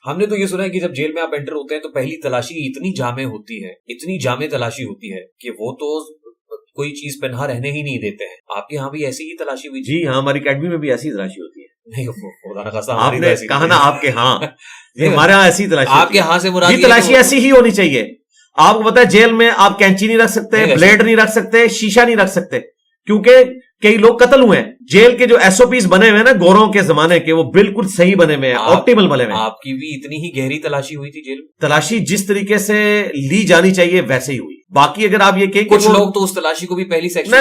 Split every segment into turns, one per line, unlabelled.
ہم نے تو یہ سنا ہے کہ جب جیل میں آپ انٹر ہوتے ہیں تو پہلی تلاشی اتنی جامع ہوتی ہے، اتنی جامع تلاشی ہوتی ہے کہ وہ تو کوئی چیز پنہا رہنے ہی نہیں دیتے ہیں. آپ کے ہاں بھی ایسی ہی تلاشی ہوئی؟
جی ہاں، ہماری اکیڈمی میں بھی ایسی تلاشی ہوتی ہے.
نہیں،
آپ نے کہا نا آپ کے ہاں، ہمارے ہاں ایسی تلاشی.
آپ کے ہاں سے مراد
یہ تلاشی ایسی ہی ہونی چاہیے. آپ کو پتا ہے جیل میں آپ کینچی نہیں رکھ سکتے، بلیڈ نہیں رکھ سکتے، شیشہ نہیں رکھ سکتے، کیونکہ کئی لوگ قتل ہوئے ہیں. جیل کے جو ایس او پیز بنے ہوئے ہیں نا گوروں کے زمانے کے، وہ بالکل صحیح بنے ہوئے ہیں، آپٹیمل بنے ہوئے ہیں. آپ
کی بھی اتنی ہی گہری تلاشی ہوئی تھی جیل میں؟
تلاشی جس طریقے سے لی جانی چاہیے ویسے ہی ہوئی. باقی اگر آپ یہ کہ
کچھ لوگ تو اس تلاشی کو بھی پہلی سیکشن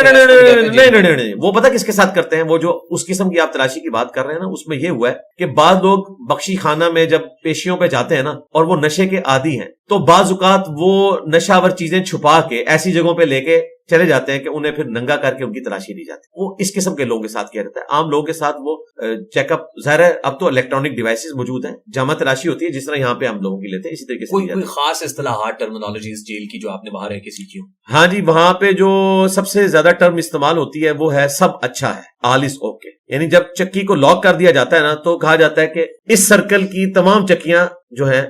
نہیں، وہ پتہ کس کے ساتھ کرتے ہیں؟ وہ جو اس قسم کی آپ تلاشی کی بات کر رہے ہیں نا، اس میں یہ ہوا ہے کہ بعض لوگ بخشی خانہ میں جب پیشیوں پہ جاتے ہیں نا اور وہ نشے کے عادی ہیں، تو بعض اوقات وہ نشہ آور چیزیں چھپا کے ایسی جگہوں پہ لے کے چلے جاتے ہیں کہ انہیں پھر ننگا کر کے ان کی تلاشی لی جاتی ہے. وہ اس قسم کے لوگوں کے ساتھ کیا رہتا ہے. عام لوگوں کے ساتھ وہ چیک اپ، ظاہر ہے اب تو الیکٹرانک ڈیوائسز موجود ہیں، جامع تلاشی ہوتی ہے جس طرح یہاں پہ ہم لوگوں کی لیتے ہیں، اسی طریقے سے
کوئی خاص اصطلاحات ٹرمینالوجیز جیل کی جو آپ نے باہر ہے کسی کی؟
ہاں جی، وہاں پہ جو سب سے زیادہ ٹرم استعمال ہوتی ہے وہ ہے سب اچھا ہے، آل از اوکے. یعنی جب چکی کو لاک کر دیا جاتا ہے نا تو کہا جاتا ہے کہ اس سرکل کی تمام چکیاں جو ہیں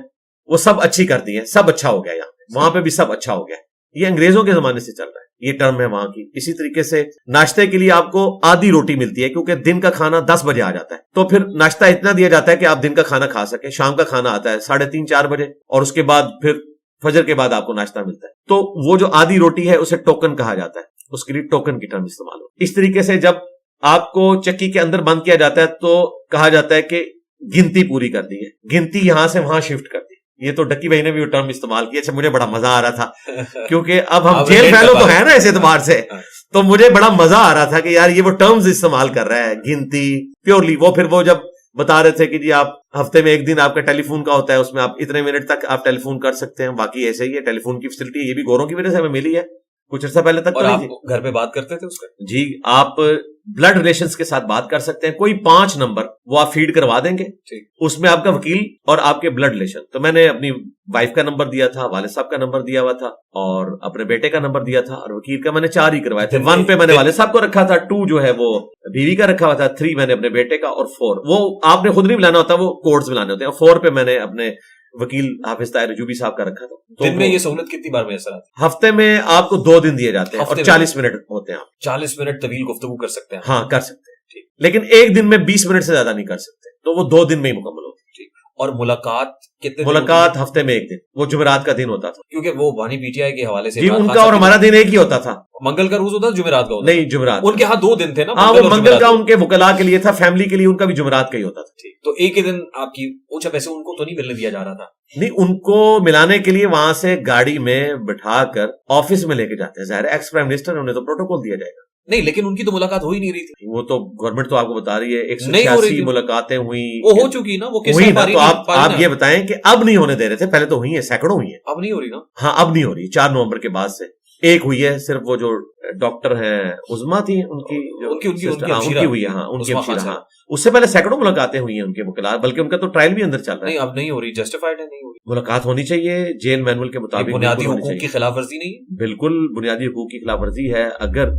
وہ سب اچھی کر دی ہیں، سب اچھا ہو گیا. یہاں پہ وہاں پہ بھی سب اچھا ہو گیا. یہ انگریزوں کے زمانے سے چل رہا ہے، یہ ٹرم ہے وہاں کی. اسی طریقے سے ناشتے کے لیے آپ کو آدھی روٹی ملتی ہے، کیونکہ دن کا کھانا 10 بجے آ جاتا ہے، تو پھر ناشتہ اتنا دیا جاتا ہے کہ آپ دن کا کھانا کھا سکیں. شام کا کھانا آتا ہے 3:30 4 بجے، اور اس کے بعد پھر فجر کے بعد آپ کو ناشتہ ملتا ہے. تو وہ جو آدھی روٹی ہے اسے ٹوکن کہا جاتا ہے، اس کے لیے ٹوکن کی ٹرم استعمال ہو. اس طریقے سے جب آپ کو چکی کے اندر بند کیا جاتا ہے تو کہا جاتا ہے کہ گنتی پوری کر دی ہے، گنتی یہاں سے وہاں شفٹ کر دی. یہ تو ڈکی بھائی نے بھی وہ ٹرم استعمال کی. اچھا، مجھے بڑا مزہ آ رہا تھا کیونکہ اب ہم جیل فیلو تو ہے نا اس اعتبار سے، تو مجھے بڑا مزہ آ رہا تھا کہ یار یہ وہ ٹرمز استعمال کر رہا ہے، گنتی پیورلی. وہ جب بتا رہے تھے کہ جی آپ ہفتے میں ایک دن آپ کا ٹیلی فون کا ہوتا ہے، اس میں آپ اتنے منٹ تک آپ ٹیلی فون کر سکتے ہیں. باقی ایسے ہی ہے، ٹیلی فون کی فیسلٹی یہ بھی گوروں کی وجہ سے ہمیں ملی ہے، کچھ عرصہ پہلے تک.
اور آپ گھر پہ بات کرتے تھے اس کا؟
جی، آپ بلڈ ریلیشنز کے ساتھ بات کر سکتے ہیں. کوئی 5 نمبر وہ آپ فیڈ کروا دیں گے، اس میں آپ کا وکیل اور آپ کے بلڈ ریلیشن. تو میں نے اپنی وائف کا نمبر دیا تھا، والد صاحب کا نمبر دیا ہوا تھا، اور اپنے بیٹے کا نمبر دیا تھا، اور وکیل کا میں نے 4 ہی کروائے تھے. 1 پہ میں نے والد صاحب کو رکھا تھا، 2 جو ہے وہ بیوی کا رکھا ہوا تھا، 3 میں نے اپنے بیٹے کا، اور 4 وہ آپ نے خود نہیں بلانا ہوتا، وہ کوڈز بلانے ہوتے ہیں. 4 پہ میں نے اپنے وکیل حافظ طاہر جوبی صاحب کا رکھا تھا.
دن میں یہ سہولت کتنی بار میسر آتی ہے؟
ہفتے میں آپ کو 2 دن دیے جاتے ہیں، اور 40 منٹ ہوتے ہیں. آپ
40 منٹ طویل گفتگو کر سکتے ہیں؟
ہاں کر سکتے ہیں، لیکن ایک دن میں 20 منٹ سے زیادہ نہیں کر سکتے، تو وہ 2 دن میں ہی مکمل ہوتی ہے.
اور ملاقات کتنے؟
ملاقات ہفتے میں 1 دن، وہ جمعرات کا دن ہوتا تھا،
کیونکہ وہ بانی پی ٹی آئی کے حوالے سے
جی ان کا اور ہمارا دن ایک ہی ہوتا تھا.
منگل کا روز ہوتا تھا، جمعرات کا ہوتا؟
نہیں، جمعرات.
ان کے ہاں 2 دن تھے نا.
ہاں، وہ منگل کا ان کے وکلاء کے لیے تھا، فیملی کے لیے ان کا بھی جمعرات کا ہی ہوتا تھا.
تو ایک ہی دن آپ کی اونچا پیسے ان کو تو نہیں ملنے دیا جا رہا تھا؟
نہیں، ان کو ملانے کے لیے وہاں سے گاڑی میں بٹھا کر آفس میں لے کے جاتے ہیں. ظاہر ایکس پرائم منسٹر، انہیں تو پروٹوکول دیا جائے گا.
نہیں، لیکن ان کی تو ملاقات ہو ہی نہیں رہی تھی.
وہ تو گورنمنٹ تو آپ کو بتا رہی ہے 186 ملاقاتیں ہوئی،
وہ ہو چکی نا، وہ
ہوئی نا. تو آپ یہ بتائیں کہ اب نہیں ہونے دے رہے تھے، پہلے تو ہوئی ہیں، سینکڑوں ہوئی ہیں.
اب نہیں ہو رہی نا؟
ہاں اب نہیں ہو رہی. 4 نومبر کے بعد سے ایک ہوئی ہے صرف، وہ جو ڈاکٹر ہیں عظما تھی ان کی ہوئی ہے. ہاں ان کی ہمشیرہ. ہاں اس سے پہلے سینکڑوں ملاقاتیں ہوئی ہیں ان کے وکلاء، بلکہ ان کا تو ٹرائل بھی اندر چل رہا ہے.
نہیں اب نہیں ہو رہی، جسٹیفائڈ ہے، نہیں ہو رہی.
ملاقات ہونی چاہیے جیل مینول کے مطابق.
بنیادی حقوق کی خلاف ورزی نہیں؟
بالکل بنیادی حقوق کی خلاف ورزی ہے. اگر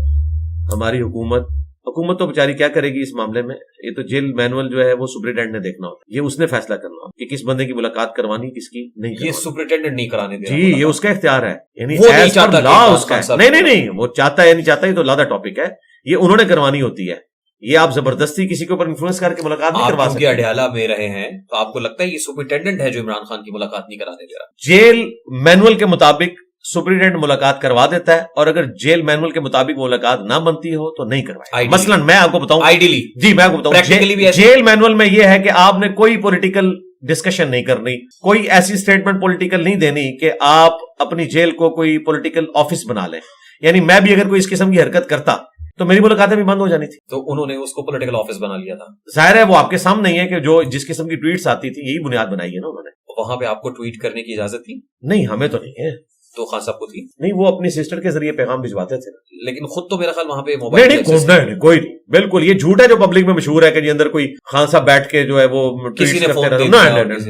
ہماری حکومت تو بیچاری کیا کرے گی اس معاملے میں؟ یہ تو جیل مینول جو ہے وہ سپرنٹینڈنٹ نے دیکھنا ہوتا ہے، یہ اس نے فیصلہ کرنا ہوتا ہے کہ کس بندے کی ملاقات کروانی، کس کی نہیں.
یہ سپرنٹینڈنٹ نہیں کرانے دے.
جی یہ اس کا اختیار ہے، یعنی
وہ نہیں چاہتا
اس کا. نہیں وہ چاہتا ہے یا نہیں چاہتا، یہ تو علیحدہ ٹاپک ہے. یہ انہوں نے کروانی ہوتی ہے. یہ آپ زبردستی کسی کے اوپر انفلوئنس کر کے ملاقات نہیں کروا سکتے.
آپ اڈیالہ میں رہے ہیں تو آپ کو لگتا ہے یہ سپرنٹینڈنٹ ہے جو عمران خان کی ملاقات نہیں کرانے دے رہا؟
جیل مینول کے مطابق سپرنٹینڈنٹ ملاقات کروا دیتا ہے، اور اگر جیل مینول کے مطابق ملاقات نہ بنتی ہو تو نہیں کروائے. مثلا میں آپ کو بتاؤں،
آئیڈیلی
جی میں آپ کو بتاؤں، جیل مینول میں یہ ہے کہ آپ نے کوئی پولیٹیکل ڈسکشن نہیں کرنی، کوئی ایسی سٹیٹمنٹ پولیٹیکل نہیں دینی کہ آپ اپنی جیل کو کوئی پولیٹیکل آفس بنا لیں. یعنی میں بھی اگر کوئی اس قسم کی حرکت کرتا تو میری ملاقاتیں بھی بند ہو جانی تھی.
تو انہوں نے اس کو پولیٹیکل آفس بنا لیا تھا.
ظاہر ہے وہ آپ کے سامنے ہی ہے کہ جو جس قسم کی ٹویٹس آتی تھی یہی بنیاد بنائی ہے نا انہوں نے.
وہاں پہ آپ کو ٹویٹ کرنے کی اجازت تھی؟
نہیں ہمیں تو نہیں ہے.
تو خان صاحب کو تھی؟
نہیں وہ اپنی سسٹر کے ذریعے پیغام بھجواتے تھے.
لیکن خود تو میرا خیال وہاں پہ موبائل
نہیں کوئی نہیں. بالکل یہ جھوٹ ہے جو پبلک میں مشہور ہے کہ اندر کوئی خان صاحب بیٹھ کے جو ہے وہ
کسی نے phone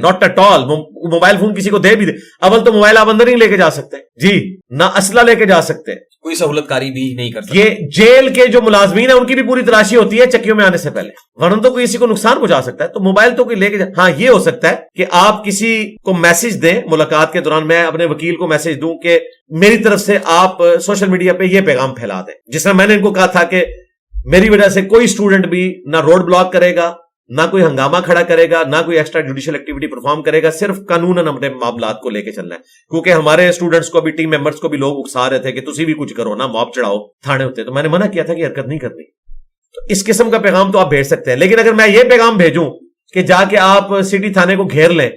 not at all. Mobile phone کسی کو دے بھی دے, اول تو موبائل آپ اندر نہیں لے کے جا سکتے جی, نہ اسلحہ لے کے جا سکتے,
کوئی سہولت کاری بھی نہیں کر سکتے.
یہ جیل کے جو ملازمین ہیں ان کی بھی پوری تلاشی ہوتی ہے چکیوں میں آنے سے پہلے, ورنہ تو کوئی کسی کو نقصان پہنچا سکتا ہے. تو موبائل تو کوئی لے کے ہاں یہ ہو سکتا ہے کہ آپ کسی کو میسج دیں ملاقات کے دوران, میں اپنے وکیل کو میسج دوں کہ میری طرف سے آپ سوشل میڈیا پہ یہ پیغام پھیلا دیں, جس طرح میں نے ان کو کہا تھا کہ میری وجہ سے کوئی اسٹوڈنٹ بھی نہ روڈ بلاک کرے گا, نہ کوئی ہنگامہ کھڑا کرے گا, نہ کوئی ایکسٹرا جوڈیشل ایکٹیویٹی پرفارم کرے گا, صرف قانوناً اپنے معاملات کو لے کے چلنا ہے. کیونکہ ہمارے اسٹوڈنٹس کو بھی, ٹیم ممبرس کو بھی لوگ اکسا رہے تھے کہ تسی بھی کچھ کرو نا, موب چڑھاؤ, تھانے ہوتے. تو میں نے منع کیا تھا کہ حرکت نہیں کرنی. تو اس قسم کا پیغام تو آپ بھیج سکتے ہیں, لیکن اگر میں یہ پیغام بھیجوں کہ جا کے آپ سٹی تھانے کو گھیر لیں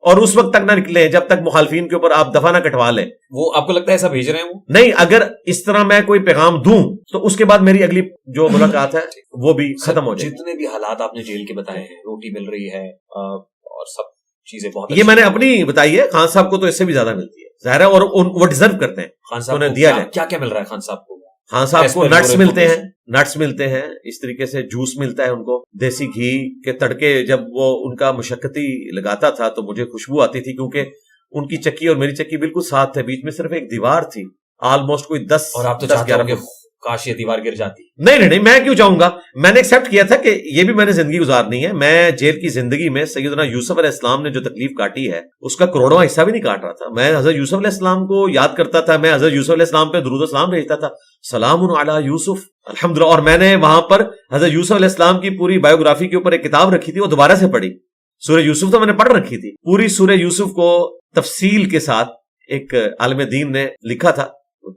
اور اس وقت تک نہ نکلیں جب تک مخالفین کے اوپر آپ دفعہ نہ کٹوا لیں,
وہ آپ کو لگتا ہے ایسا بھیج رہے ہیں وہ؟
نہیں, اگر اس طرح میں کوئی پیغام دوں تو اس کے بعد میری اگلی جو ملاقات ہے وہ بھی ختم ہو جائے.
جتنے بھی حالات آپ نے جیل کے بتائے ہیں, روٹی مل رہی ہے اور سب چیزیں بہت,
یہ میں نے اپنی بتائی ہے, خان صاحب کو تو اس سے بھی زیادہ ملتی ہے ظاہر ہے, اور وہ ڈیزرو کرتے ہیں.
خان صاحب
دیا جائے.
کیا کیا مل رہا ہے خان صاحب کو؟
خان صاحب کو نٹس ملتے ہیں, نٹس ملتے ہیں, اس طریقے سے جوس ملتا ہے ان کو, دیسی گھی کے تڑکے. جب وہ ان کا مشقتی لگاتا تھا تو مجھے خوشبو آتی تھی, کیونکہ ان کی چکی اور میری چکی بالکل ساتھ تھے, بیچ میں صرف ایک دیوار تھی, آلموسٹ کوئی 10.
اور آپ تو چاہتے ہوں گے کاش یہ دیوار گر جاتی.
نہیں, میں کیوں چاہوں گا, میں نے ایکسپٹ کیا تھا کہ یہ بھی میں نے زندگی گزارنی ہے. میں جیل کی زندگی میں سیدنا یوسف علیہ السلام نے جو تکلیف کاٹی ہے اس کا کروڑواں حصہ بھی نہیں کاٹ رہا تھا. میں حضرت یوسف علیہ السلام کو یاد کرتا تھا, میں حضرت یوسف علیہ السلام پہ درود و سلام بھیجتا تھا, سلام علی یوسف الحمدللہ. اور میں نے وہاں پر حضرت یوسف علیہ السلام کی پوری بایوگرافی کے اوپر ایک کتاب رکھی تھی, وہ دوبارہ سے پڑھی. سورہ یوسف تو میں نے پڑھ رکھی تھی, پوری سورہ یوسف کو تفصیل کے ساتھ ایک عالم دین نے لکھا تھا,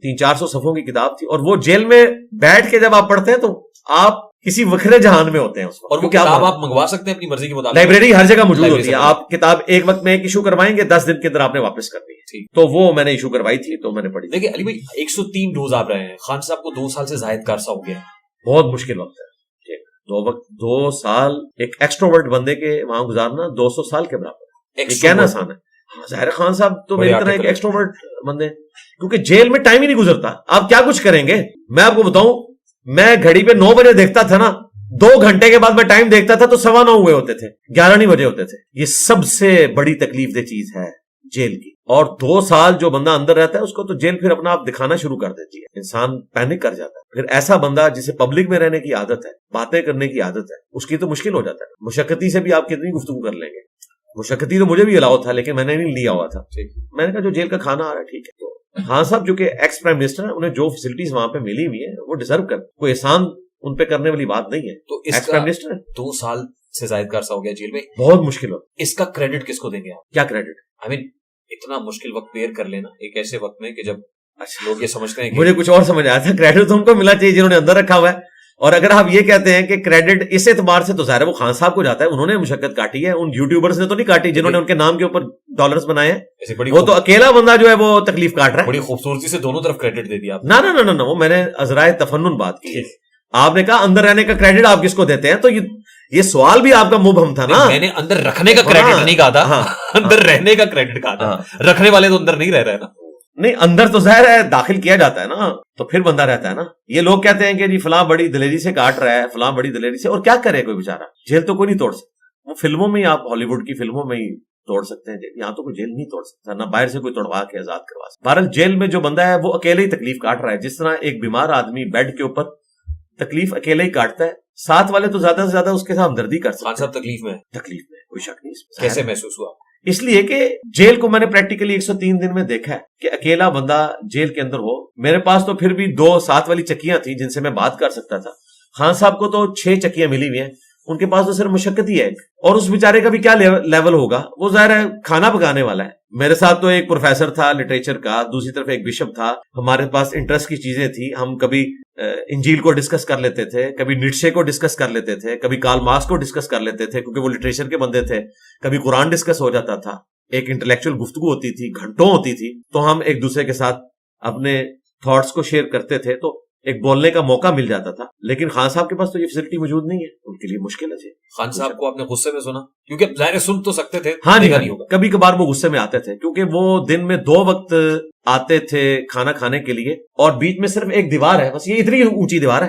300-400 صفحوں کی کتاب تھی. اور وہ جیل میں بیٹھ کے جب آپ پڑھتے ہیں تو آپ کسی وکھرے جہان میں ہوتے ہیں.
اور وہ کتاب آپ منگوا سکتے ہیں اپنی مرضی کے مطابق,
لائبریری ہر جگہ موجود ہوتی ہے. آپ کتاب ایک وقت میں ایک ایشو کروائیں گے, 10 دن کے اندر آپ نے واپس کر دی. تو وہ میں نے ایشو کروائی تھی, تو میں نے پڑھی.
دیکھیں علی بھائی, 103 ڈوز آپ رہے ہیں, خان صاحب کو 2 سال سے زائد کا عرصہ ہو گیا.
بہت مشکل وقت ہے. 2 سال ایک ایکسٹروورٹ بندے کے وہاں گزارنا 200 سال کے برابر, یہ کہنا آسان ہے. ظاہر خان صاحب تو میری طرح ایک ایکسٹروورٹ بندے, کیونکہ جیل میں ٹائم ہی نہیں گزرتا. آپ کیا کچھ کریں گے, میں آپ کو بتاؤں, میں گھڑی پہ 9 بجے دیکھتا تھا نا, 2 گھنٹے کے بعد میں ٹائم دیکھتا تھا تو 9:15 ہوئے ہوتے تھے, 11 نہیں بجے ہوتے تھے. یہ سب سے بڑی تکلیف دہ چیز ہے جیل کی. اور 2 سال جو بندہ اندر رہتا ہے اس کو تو جیل پھر اپنا آپ دکھانا شروع کر دیتی ہے, انسان پینک کر جاتا ہے. پھر ایسا بندہ جسے پبلک میں رہنے کی عادت ہے, باتیں کرنے کی عادت ہے, اس کی تو مشکل ہو جاتا ہے. مشقتی سے بھی آپ کتنی گفتگو کر لیں گے, مشقتی تو مجھے بھی الاؤ تھا لیکن میں نے نہیں لیا ہوا تھا. میں نے کہا جو جیل کا کھانا آ رہا ہے ٹھیک ہے. تو خان صاحب جو کہ ایکس پرائم منسٹر ہیں, انہیں جو فیسلٹیز وہاں پہ ملی ہوئی ہیں وہ ڈیزرو کر, کوئی احسان ان پہ کرنے والی بات نہیں ہے.
تو ایکس پرائم منسٹر 2 سال سے زائد کا عرصہ ہو گیا جیل میں,
بہت مشکل ہو.
اس کا کریڈٹ کس کو دیں گے آپ؟
کیا کریڈٹ؟
آئی مین اتنا مشکل وقت بیئر کر لینا ایک ایسے وقت میں کہ جب لوگ یہ سمجھتے ہیں.
مجھے کچھ اور سمجھ آیا تھا, کریڈٹ تو ان کو ملا چاہیے جنہوں نے اندر رکھا ہوا ہے. اور اگر آپ یہ کہتے ہیں کہ کریڈٹ اس اعتبار سے, تو ظاہر ہے وہ خان صاحب کو جاتا ہے, انہوں نے مشقت کاٹی ہے, ان یوٹیوبرز نے تو نہیں کاٹی جنہوں نے ان کے نام کے اوپر ڈالرز بنائے ہیں. وہ تو اکیلا بندہ جو ہے وہ تکلیف کاٹ رہا ہے.
بڑی خوبصورتی سے دونوں طرف کریڈٹ دے دیا.
نہ وہ میں نے عذرائے تفنن بات کی. آپ نے کہا اندر رہنے کا کریڈٹ آپ کس کو دیتے ہیں, تو یہ سوال بھی آپ کا مبہم تھا نا.
میں نے اندر رکھنے کا کریڈٹ نہیں کہا تھا, اندر رہنے کا کریڈٹ کہا تھا. رکھنے والے تو اندر نہیں رہ رہے نا.
نہیں, اندر تو ظاہر ہے داخل کیا جاتا ہے نا, تو پھر بندہ رہتا ہے نا. یہ لوگ کہتے ہیں کہ جی فلاں بڑی دلیری سے کاٹ رہا ہے, فلاں بڑی دلیری سے, اور کیا کرے کوئی بیچارہ. جیل تو کوئی نہیں توڑ سکتا. وہ فلموں میں ہی, آپ ہالی ووڈ کی فلموں میں ہی توڑ سکتے ہیں, یہاں تو کوئی جیل نہیں توڑ سکتا, نہ باہر سے کوئی توڑوا کے آزاد کروا سکتا. بہرحال جیل میں جو بندہ ہے وہ اکیلے ہی تکلیف کاٹ رہا ہے. جس طرح ایک بیمار آدمی بیڈ کے اوپر تکلیف اکیلے ہی کاٹتا ہے, ساتھ والے تو زیادہ سے زیادہ اس کے ساتھ ہمدردی کر سکتے ہیں.
تکلیف میں
کوئی شک نہیں.
کیسے محسوس ہوا؟
اس لیے کہ جیل کو میں نے پریکٹیکلی 103 دن میں دیکھا ہے کہ اکیلا بندہ جیل کے اندر ہو. میرے پاس تو پھر بھی 2 ساتھ والی چکیاں تھیں جن سے میں بات کر سکتا تھا. خان صاحب کو تو 6 چکیاں ملی ہوئی ہیں, ان کے پاس تو صرف مشقت ہی ہے. اور اس بیچارے کا بھی کیا لیول ہوگا, وہ ظاہر ہے کھانا پکانے والا ہے. میرے ساتھ تو ایک پروفیسر تھا لٹریچر کا, دوسری طرف ایک بشپ تھا. ہمارے پاس انٹرسٹ کی چیزیں تھیں, ہم کبھی انجیل کو ڈسکس کر لیتے تھے, کبھی نیٹشے کو ڈسکس کر لیتے تھے, کبھی کارل مارکس کو ڈسکس کر لیتے تھے کیونکہ وہ لٹریچر کے بندے تھے, کبھی قرآن ڈسکس ہو جاتا تھا. ایک انٹلیکچوئل گفتگو ہوتی تھی, گھنٹوں ہوتی تھی. تو ہم ایک دوسرے کے ساتھ اپنے تھاٹس کو شیئر کرتے تھے, تو ایک بولنے کا موقع مل جاتا تھا. لیکن خان صاحب کے پاس تو یہ فیسلٹی موجود نہیں ہے, ان کے لیے مشکل ہے.
خان صاحب کو آپ نے غصے میں سنا؟ کیونکہ ظاہر سن تو سکتے تھے.
ہاں جی, کبھی کبھار وہ غصے میں آتے تھے کیونکہ وہ دن میں 2 وقت آتے تھے کھانا کھانے کے لیے, اور بیچ میں صرف ایک دیوار ہے, بس یہ اتنی اونچی دیوار ہے.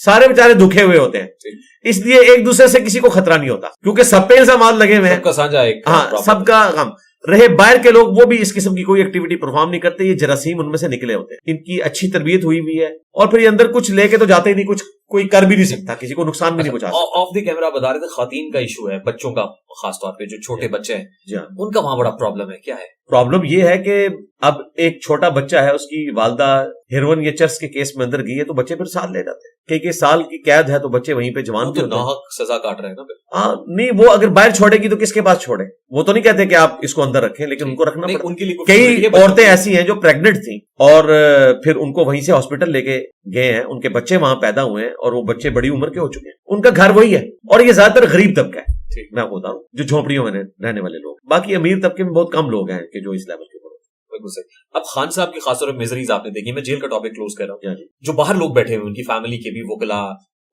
سارے بیچارے دکھے ہوئے ہوتے ہیں, اس لیے ایک دوسرے سے کسی کو خطرہ نہیں ہوتا کیونکہ سب پہ الزامات لگے ہوئے ہیں,
سب کا سانجھا ایک
ہاں سب کا غم. رہے باہر کے لوگ, وہ بھی اس قسم کی کوئی ایکٹیویٹی پرفارم نہیں کرتے, یہ جراثیم ان میں سے نکلے ہوتے ہیں, ان کی اچھی تربیت ہوئی ہوئی ہے اور پھر یہ اندر کچھ لے کے تو جاتے ہی نہیں, کچھ کوئی کر بھی نہیں سکتا, کسی کو نقصان بھی نہیں پہنچا سکتا.
آف دی کیمرہ بتا رہے تھے خواتین کا ایشو ہے, بچوں کا خاص طور پہ جو چھوٹے بچے ہیں
جی ہاں,
ان کا وہاں بڑا پرابلم ہے, کیا ہے
پرابلم یہ ہے کہ اب ایک چھوٹا بچہ ہے, اس کی والدہ ہیروئن یا چرس کے کیس میں اندر گئی ہے, تو بچے پھر سال لے جاتے ہیں, کہ سال کی قید ہے تو بچے وہیں پہ جوان
تو ناحق سزا کاٹ رہے ہیں نا.
ہاں نہیں, وہ اگر باہر چھوڑے گی تو کس کے پاس چھوڑے, وہ تو نہیں کہتے کہ آپ اس کو اندر رکھیں, لیکن ان کو رکھنا پڑتا.
ان کے لیے
کئی عورتیں ایسی ہیں جو پریگننٹ تھیں اور پھر ان کو وہیں سے ہاسپٹل لے کے گئے ہیں, ان کے بچے وہاں پیدا ہوئے ہیں اور وہ بچے بڑی عمر کے ہو چکے ہیں, ان کا گھر وہی ہے, اور یہ زیادہ تر غریب طبقہ ہے, میں آپ کو بتا رہا ہوں, جو جھونپڑیوں میں رہنے والے لوگ. باقی امیر طبقے میں بہت کم لوگ ہیں کہ جو اس لیول کے.
اب خان صاحب کی خاص طور پر میزریز آپ نے دیکھی, میں جیل کا ٹاپک کلوز کر رہا ہوں, جو باہر لوگ بیٹھے ہوئے ان کی فیملی کے بھی, وکلا,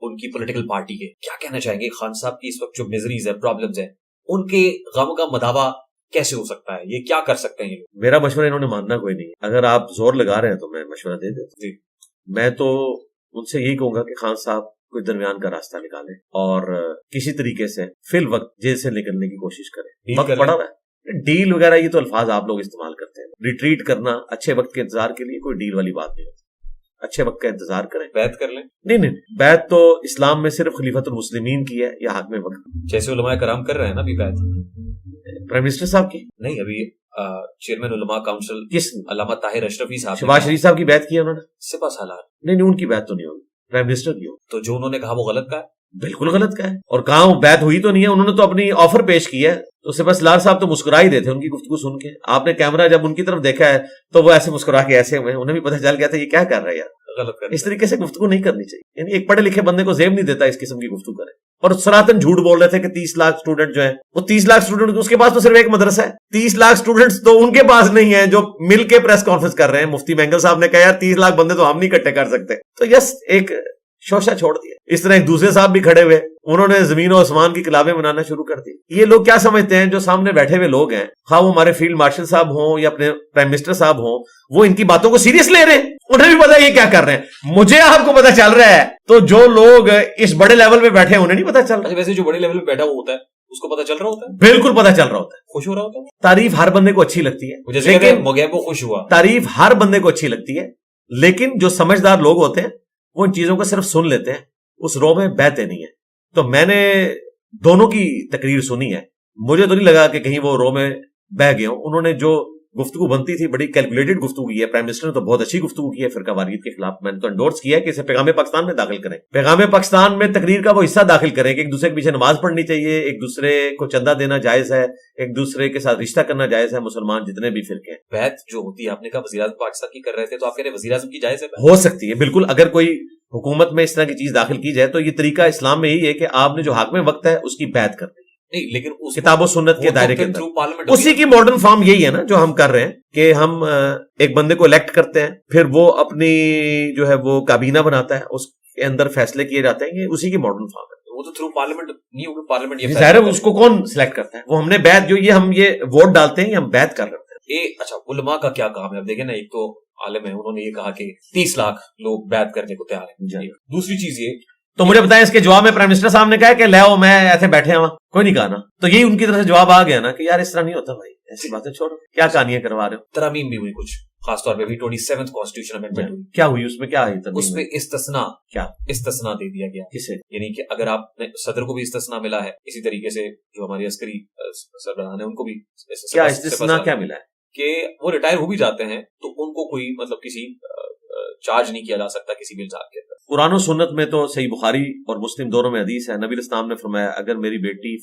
ان کی پولیٹیکل پارٹی کے, کیا کہنا چاہیں گے خان صاحب کی اس وقت جو میزریز ہے, پرابلمز ہیں, ان کے غم کا مداوا کیسے ہو سکتا ہے, یہ کیا کر سکتے ہیں؟
میرا مشورہ انہوں نے ماننا کوئی نہیں, اگر آپ زور لگا رہے ہیں تو میں مشورہ دے دوں. جی میں تو ان سے یہی کہوں گا کہ خان صاحب کوئی درمیان کا راستہ نکالیں اور کسی طریقے سے فی الوقت جیل سے نکلنے کی کوشش کریں. وقت پڑا ہوا ہے, ڈیل وغیرہ یہ تو الفاظ آپ لوگ استعمال کرتے ہیں, ریٹریٹ کرنا اچھے وقت کے انتظار کے لیے کوئی ڈیل والی بات نہیں ہوتی, اچھے وقت کا انتظار کریں,
بیعت کر لیں. نہیں
بیعت تو اسلام میں صرف خلیفۃ المسلمین کی ہے یا حاکم وقت,
جیسے علماء کرام کر رہے ہیں نا ابھی بیعت.
پرائم منسٹر صاحب کی
نہیں, ابھی چیئرمین علماء کاؤنسل
کس
علامہ طاہر اشرفی صاحب,
شہباز شریف صاحب کی بیعت کی ہے انہوں نے,
سپاہ سالار.
نہیں ان کی بیعت تو نہیں ہوگی, پرائم منسٹر کی ہوگی.
تو جو انہوں نے کہا وہ غلط کہا,
بالکل غلط کہا ہے, اور کہاں وہ بیعت ہوئی تو نہیں ہے, انہوں نے تو اپنی آفر پیش کی ہے, تو سپاہ سالار صاحب تو مسکرا ہی دیتے ان کی گفتگو سن کے. آپ نے کیمرہ جب ان کی طرف دیکھا ہے تو وہ ایسے مسکرا کے ایسے ہوئے, انہیں بھی پتہ چل گیا تھا یہ کیا کر رہے ہیں یار, اس طریقے سے گفتگو نہیں کرنی چاہیے. یعنی ایک پڑھے لکھے بندے کو زیب نہیں دیتا اس قسم کی گفتگو کرے. اور سراتن جھوٹ بول رہے تھے کہ 30 لاکھ اسٹوڈنٹ جو ہیں, وہ 30 لاکھ اسٹوڈنٹ اس کے پاس تو صرف ایک مدرسہ ہے, 30 لاکھ اسٹوڈنٹس تو ان کے پاس نہیں ہے جو مل کے پریس کانفرنس کر رہے ہیں. مفتی مینگل صاحب نے کہا یار 30 لاکھ بندے تو ہم نہیں اکٹھے کر سکتے, تو یس ایک شوشہ چھوڑ دیا. اس طرح ایک دوسرے صاحب بھی کھڑے ہوئے, انہوں نے زمین و آسمان کی کتابیں بنانا شروع کر دی. یہ لوگ کیا سمجھتے ہیں, جو سامنے بیٹھے ہوئے لوگ ہیں, خواہ وہ ہمارے فیلڈ مارشل صاحب ہوں یا اپنے پرائم منسٹر صاحب ہوں, وہ ان کی باتوں کو سیریس لے رہے ہیں, انہیں بھی پتا یہ کیا کر رہے ہیں. مجھے آپ کو پتا چل رہا ہے, تو جو لوگ اس بڑے لیول پہ بیٹھے ہیں انہیں نہیں پتا چل رہا.
ویسے جو بڑے لیول پہ بیٹھا ہوا ہوتا ہے اس کو پتا چل رہا ہوتا ہے,
بالکل پتا چل رہا ہوتا ہے,
خوش ہو رہا ہوتا ہے.
تعریف ہر بندے کو اچھی لگتی ہے,
لیکن مغیب کو خوش ہوا,
تعریف ہر بندے کو اچھی لگتی ہے, لیکن جو سمجھدار لوگ ہوتے ہیں وہ ان چیزوں کو صرف سن لیتے ہیں, اس رو میں بہتے نہیں ہے. تو میں نے دونوں کی تقریر سنی ہے, مجھے تو نہیں لگا کہ کہیں وہ رو میں بہ گئے ہوں. انہوں نے جو گفتگو بنتی تھی بڑی کیلکولیٹڈ گفتگو کی ہے. پرائم منسٹر نے تو بہت اچھی گفتگو کی ہے فرقہ واریت کے خلاف. میں نے تو انڈورس کیا ہے کہ اسے پیغام پاکستان میں داخل کریں, پیغام پاکستان میں تقریر کا وہ حصہ داخل کریں کہ ایک دوسرے کے پیچھے نماز پڑھنی چاہیے, ایک دوسرے کو چندہ دینا جائز ہے, ایک دوسرے کے ساتھ رشتہ کرنا جائز ہے, مسلمان جتنے بھی فرقے ہیں.
بیعت جو ہوتی ہے, آپ نے کہا وزیر اعظم پاکستان کی کر رہے تھے, تو آپ کہہ رہے ہیں وزیر اعظم کی جائز ہے؟
ہو سکتی ہے بالکل, اگر کوئی حکومت میں اس طرح کی چیز داخل کی جائے تو یہ طریقہ اسلام میں یہی ہے کہ آپ نے جو حاکم وقت ہے اس کی بیعت کر دی.
نہیں, لیکن
کتاب و سنت کے دائرے کے اندر اسی کی ماڈرن فارم یہی ہے نا جو ہم کر رہے ہیں, کہ ہم ایک بندے کو الیکٹ کرتے ہیں, پھر وہ اپنی جو ہے وہ کابینہ بناتا ہے, اس کے اندر فیصلے کیے جاتے ہیں, یہ اسی کی ماڈرن فارم ہے.
وہ تو تھرو پارلیمنٹ نہیں ہوگی, پارلیمنٹ یہ
ظاہر ہے اس کو کون سلیکٹ کرتا ہے, وہ ہم نے بیعت جو یہ ہم یہ ووٹ ڈالتے ہیں یہ ہم بیعت کر رہے ہیں.
اچھا, علماء کا کیا کام ہے؟ اب دیکھیں نا, ایک تو عالم ہے, انہوں نے یہ کہا کہ 30 لاکھ لوگ بیعت کرنے کو تیار ہیں. دوسری چیز یہ,
تو مجھے بتائیں اس کے جواب میں پرائم منسٹر صاحب نے کہا کہ لے آؤ میں ایسے بیٹھے ہوں, کوئی نہیں کہا نا. تو یہی ان کی طرف سے جواب آ گیا نا کہ یار اس طرح نہیں ہوتا بھائی, ایسی باتیں چھوڑو, کیا کہانیاں کروا رہے ہو.
ترامیم بھی ہوئی کچھ, خاص طور پہ 27th کانسٹیٹیوشن امینڈمنٹ ہوئی.
کیا ہوئی اس میں, کیا آئی
اس میں استثناء,
کیا
استثناء دے دیا گیا.
کسے؟
یعنی کہ اگر آپ نے صدر کو بھی استثناء ملا ہے, اسی طریقے سے جو ہماری عسکری سربراہان ہیں ان کو بھی
کیا استثناء کیا ملا ہے,
کہ وہ ریٹائر ہو بھی جاتے ہیں تو ان کو کوئی مطلب کسی چارج نہیں کیا جا سکتا کسی بھی الزام کے اندر.
قرآن و سنت میں تو صحیح بخاری اور مسلم دونوں میں حدیث ہے, نبی الاسلام نے فرمایا اگر میری بیٹی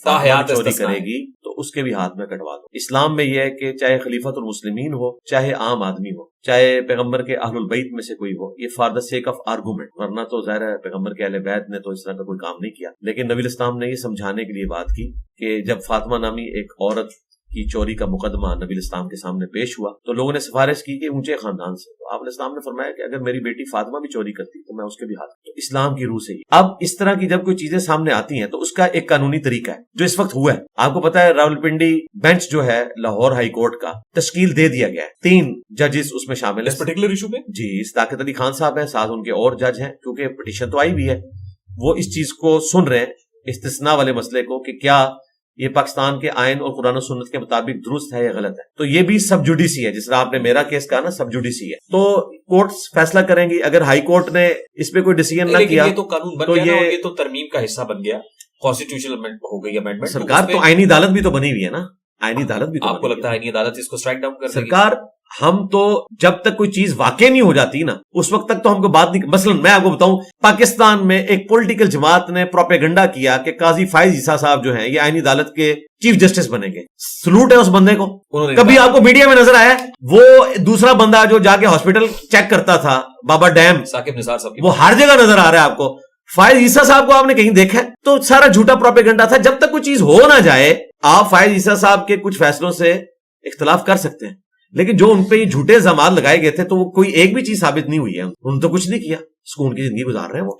چوری کرے گی تو اس کے بھی ہاتھ میں کٹوا دو. اسلام میں یہ ہے کہ چاہے خلیفۃ المسلمین ہو, چاہے عام آدمی ہو, چاہے پیغمبر کے اہل البیت میں سے کوئی ہو, یہ for the sake of argument, ورنہ تو ظاہر ہے پیغمبر کے اہل بیت نے تو اس طرح کا کوئی کام نہیں کیا. لیکن نبی الاسلام نے یہ سمجھانے کے لیے بات کی کہ جب فاطمہ نامی ایک عورت کی چوری کا مقدمہ نبی اسلام کے سامنے پیش ہوا تو لوگوں نے سفارش کی کہ اونچے خاندان سے، تو آپ علیہ السلام نے فرمایا کہ اگر میری بیٹی فاطمہ بھی چوری کرتی تو میں اس کے بھی ہاتھ، تو اسلام کی روح سے ہی اب اس طرح کی جب کوئی چیزیں سامنے آتی ہیں تو اس کا ایک قانونی طریقہ ہے جو اس وقت ہوا ہے. آپ کو پتا ہے راولپنڈی بینچ جو ہے لاہور ہائی کورٹ کا تشکیل دے دیا گیا ہے، 3 ججز اس میں شامل ہیں
اس پرٹیکولر ایشو پہ.
جی صداقت علی خان صاحب ہیں، ساتھ ان کے اور جج ہیں، کیونکہ پٹیشن تو آئی بھی ہے، وہ اس چیز کو سن رہے ہیں استثناء والے مسئلے کو کہ کیا یہ پاکستان کے آئین اور قرآن و سنت کے مطابق درست ہے یا غلط ہے. تو یہ بھی سب جوڈیسی ہے، جس طرح آپ نے میرا کیس کہا نا سب جوڈیسی ہے، تو کورٹس فیصلہ کریں گی. اگر ہائی کورٹ نے اس پہ کوئی ڈیسیژن نہ کیا
یہ تو قانون بن گیا، یہ تو ترمیم کا حصہ بن گیا، کانسٹیٹیوشنل ہو گئی امینڈمنٹ.
سرکار تو آئینی عدالت بھی تو بنی ہوئی ہے نا، آئینی عدالت بھی تو
آپ کو لگتا ہے آئینی عدالت اس کو اسٹرائک ڈاؤن کر
سرکار ہم تو جب تک کوئی چیز واقع نہیں ہو جاتی نا اس وقت تک تو ہم کو بات نہیں. مثلا میں آپ کو بتاؤں پاکستان میں ایک پولیٹیکل جماعت نے پروپیگنڈا کیا کہ قاضی فائز عیسیٰ صاحب جو ہیں یہ آئینی عدالت کے چیف جسٹس بنیں گے. سلوٹ ہے اس بندے کو. کبھی آپ کو میڈیا میں نظر آیا وہ دوسرا بندہ جو جا کے ہاسپٹل چیک کرتا تھا بابا ڈیم
ثاقب نثار صاحب،
وہ ہر جگہ نظر آ رہا ہے آپ کو. فائز عیسیٰ صاحب کو آپ نے کہیں دیکھا ہے؟ تو سارا جھوٹا پروپیگنڈا تھا. جب تک کوئی چیز ہو نہ جائے آپ فائز عیسیٰ صاحب کے کچھ فیصلوں سے اختلاف کر سکتے ہیں، لیکن جو ان پہ یہ جھوٹے الزامات لگائے گئے تھے تو وہ کوئی ایک بھی چیز ثابت نہیں ہوئی ہے. انہوں نے تو کچھ نہیں کیا، سکون کی زندگی گزار رہے ہیں وہ.